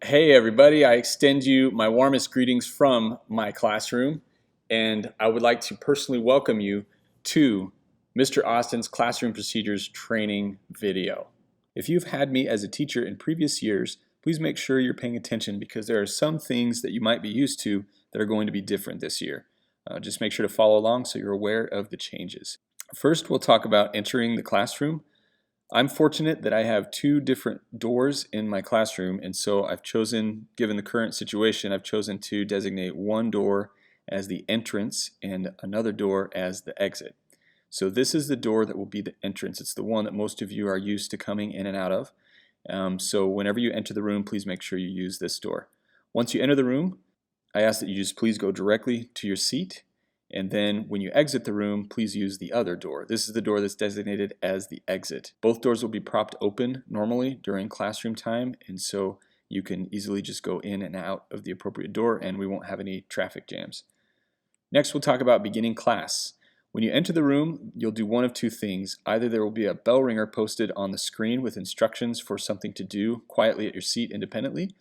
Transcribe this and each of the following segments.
Hey everybody, I extend you my warmest greetings from my classroom, and I would like to personally welcome you to Mr. Austin's Classroom Procedures training video. If you've had me as a teacher in previous years, please make sure you're paying attention because there are some things that you might be used to that are going to be different this year. Just make sure to follow along so you're aware of the changes. First, we'll talk about entering the classroom. I'm fortunate that I have two different doors in my classroom, and so I've chosen, given the current situation, I've chosen to designate one door as the entrance and another door as the exit. So this is the door that will be the entrance. It's the one that most of you are used to coming in and out of. So whenever you enter the room, please make sure you use this door. Once you enter the room, I ask that you just please go directly to your seat. And then when you exit the room, please use the other door. This is the door that's designated as the exit. Both doors will be propped open normally during classroom time, and so you can easily just go in and out of the appropriate door and we won't have any traffic jams. Next, we'll talk about beginning class. When you enter the room, you'll do one of two things. Either there will be a bell ringer posted on the screen with instructions for something to do quietly at your seat independently,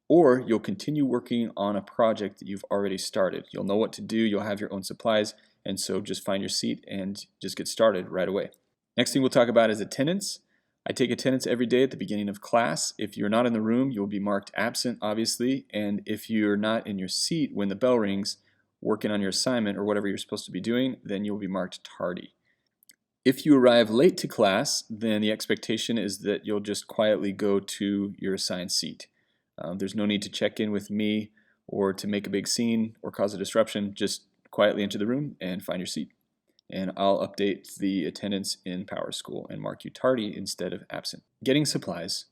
or you'll continue working on a project that you've already started. You'll know what to do, you'll have your own supplies, and so just find your seat and just get started right away. Next thing we'll talk about is attendance. I take attendance every day at the beginning of class. If you're not in the room, you'll be marked absent, obviously, and if you're not in your seat when the bell rings, working on your assignment or whatever you're supposed to be doing, then you'll be marked tardy. If you arrive late to class, then the expectation is that you'll just quietly go to your assigned seat. There's no need to check in with me or to make a big scene or cause a disruption. Just quietly enter the room and find your seat. And I'll update the attendance in PowerSchool and mark you tardy instead of absent. Getting supplies.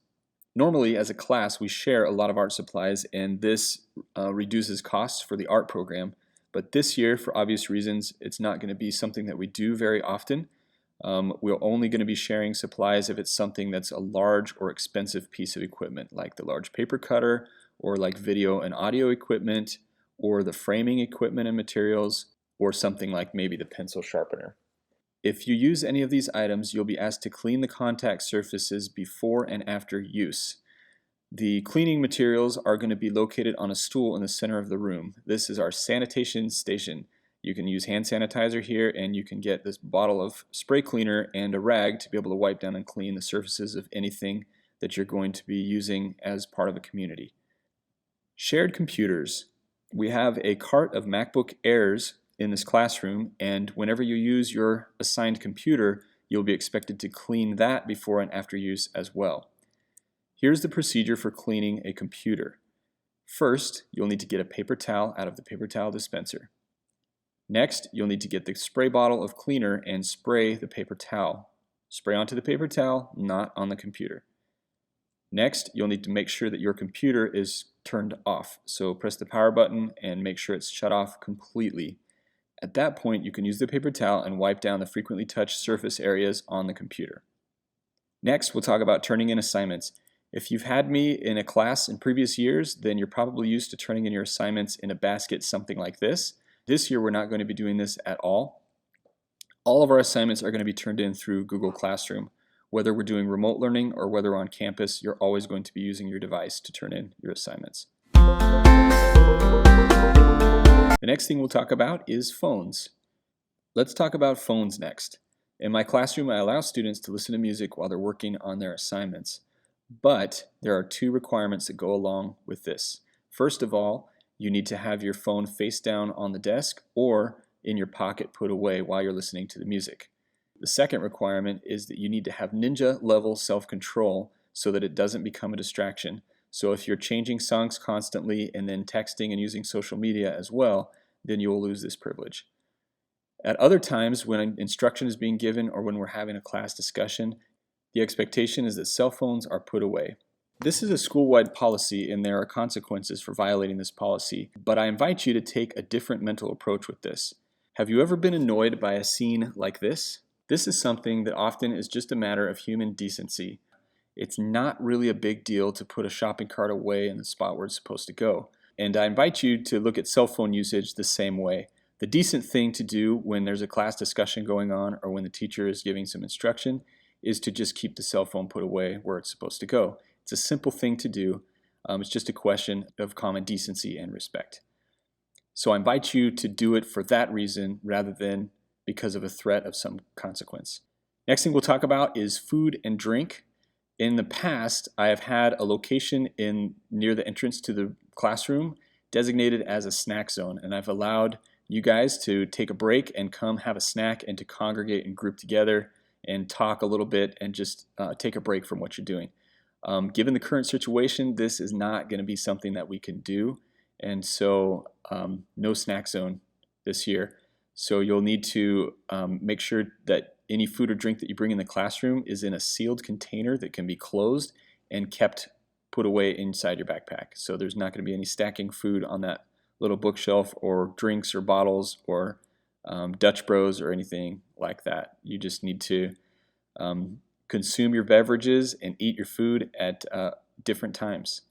Normally, as a class, we share a lot of art supplies, and this reduces costs for the art program. But this year, for obvious reasons, it's not going to be something that we do very often. We're only going to be sharing supplies if it's something that's a large or expensive piece of equipment, like the large paper cutter, or like video and audio equipment, or the framing equipment and materials, or something like maybe the pencil sharpener. If you use any of these items, you'll be asked to clean the contact surfaces before and after use. The cleaning materials are going to be located on a stool in the center of the room. This is our sanitation station. You can use hand sanitizer here, and you can get this bottle of spray cleaner and a rag to be able to wipe down and clean the surfaces of anything that you're going to be using as part of a community. Shared computers. We have a cart of MacBook Airs in this classroom, and whenever you use your assigned computer, you'll be expected to clean that before and after use as well. Here's the procedure for cleaning a computer. First, you'll need to get a paper towel out of the paper towel dispenser. Next, you'll need to get the spray bottle of cleaner and spray the paper towel. Spray onto the paper towel, not on the computer. Next, you'll need to make sure that your computer is turned off. So press the power button and make sure it's shut off completely. At that point, you can use the paper towel and wipe down the frequently touched surface areas on the computer. Next, we'll talk about turning in assignments. If you've had me in a class in previous years, then you're probably used to turning in your assignments in a basket, something like this. This year, we're not going to be doing this at all. All of our assignments are going to be turned in through Google Classroom. Whether we're doing remote learning or whether we're on campus, you're always going to be using your device to turn in your assignments. The next thing we'll talk about is phones. Let's talk about phones next. In my classroom, I allow students to listen to music while they're working on their assignments. But there are two requirements that go along with this. First of all, you need to have your phone face down on the desk or in your pocket put away while you're listening to the music. The second requirement is that you need to have ninja level self-control so that it doesn't become a distraction. So if you're changing songs constantly and then texting and using social media as well, then you will lose this privilege. At other times when instruction is being given or when we're having a class discussion, the expectation is that cell phones are put away. This is a school-wide policy and there are consequences for violating this policy, but I invite you to take a different mental approach with this. Have you ever been annoyed by a scene like this? This is something that often is just a matter of human decency. It's not really a big deal to put a shopping cart away in the spot where it's supposed to go. And I invite you to look at cell phone usage the same way. The decent thing to do when there's a class discussion going on or when the teacher is giving some instruction is to just keep the cell phone put away where it's supposed to go. It's a simple thing to do. It's just a question of common decency and respect. So I invite you to do it for that reason rather than because of a threat of some consequence. Next thing we'll talk about is food and drink. In the past, I have had a location near the entrance to the classroom designated as a snack zone, and I've allowed you guys to take a break and come have a snack and to congregate and group together and talk a little bit and just take a break from what you're doing. Given the current situation, this is not going to be something that we can do, and so no snack zone this year. So you'll need to make sure that any food or drink that you bring in the classroom is in a sealed container that can be closed and put away inside your backpack. So there's not going to be any stacking food on that little bookshelf or drinks or bottles or Dutch Bros or anything like that. You just need to consume your beverages and eat your food at different times.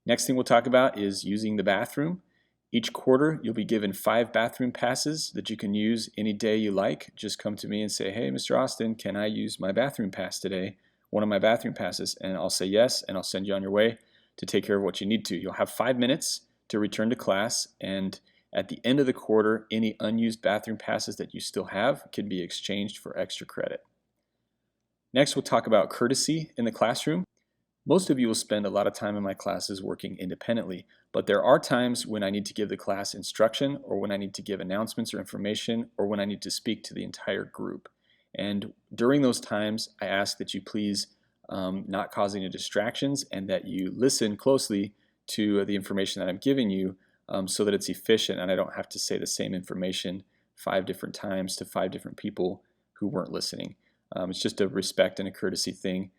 Next thing we'll talk about is using the bathroom. Each quarter, you'll be given 5 bathroom passes that you can use any day you like. Just come to me and say, hey, Mr. Austin, can I use my bathroom pass today? One of my bathroom passes. And I'll say yes, and I'll send you on your way to take care of what you need to. You'll have 5 minutes to return to class, and at the end of the quarter, any unused bathroom passes that you still have can be exchanged for extra credit. Next, we'll talk about courtesy in the classroom. Most of you will spend a lot of time in my classes working independently, but there are times when I need to give the class instruction, or when I need to give announcements or information, or when I need to speak to the entire group. And during those times, I ask that you please not cause any distractions and that you listen closely to the information that I'm giving you so that it's efficient and I don't have to say the same information 5 different times to 5 different people who weren't listening. It's just a respect and a courtesy thing.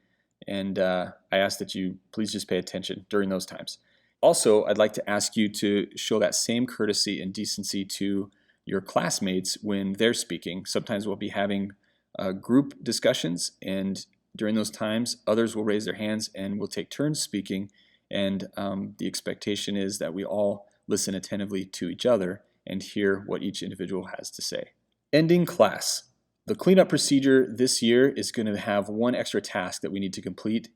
And I ask that you please just pay attention during those times. Also, I'd like to ask you to show that same courtesy and decency to your classmates when they're speaking. Sometimes we'll be having group discussions, and during those times, others will raise their hands and we'll take turns speaking. And the expectation is that we all listen attentively to each other and hear what each individual has to say. Ending class. The cleanup procedure this year is going to have one extra task that we need to complete.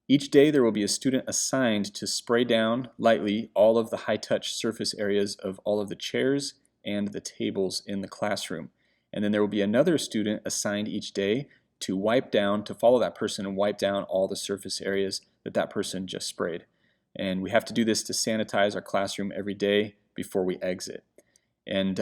Each day there will be a student assigned to spray down lightly all of the high-touch surface areas of all of the chairs and the tables in the classroom. And then there will be another student assigned each day to follow that person and wipe down all the surface areas that that person just sprayed. And we have to do this to sanitize our classroom every day before we exit. And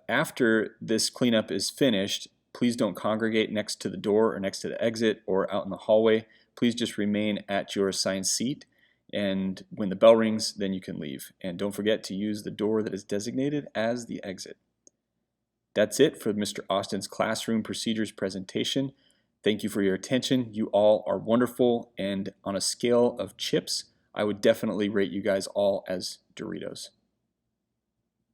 after this cleanup is finished, please don't congregate next to the door or next to the exit or out in the hallway. Please just remain at your assigned seat, and when the bell rings, then you can leave. And don't forget to use the door that is designated as the exit. That's it for Mr. Austin's classroom procedures presentation. Thank you for your attention. You all are wonderful, and on a scale of chips, I would definitely rate you guys all as Doritos.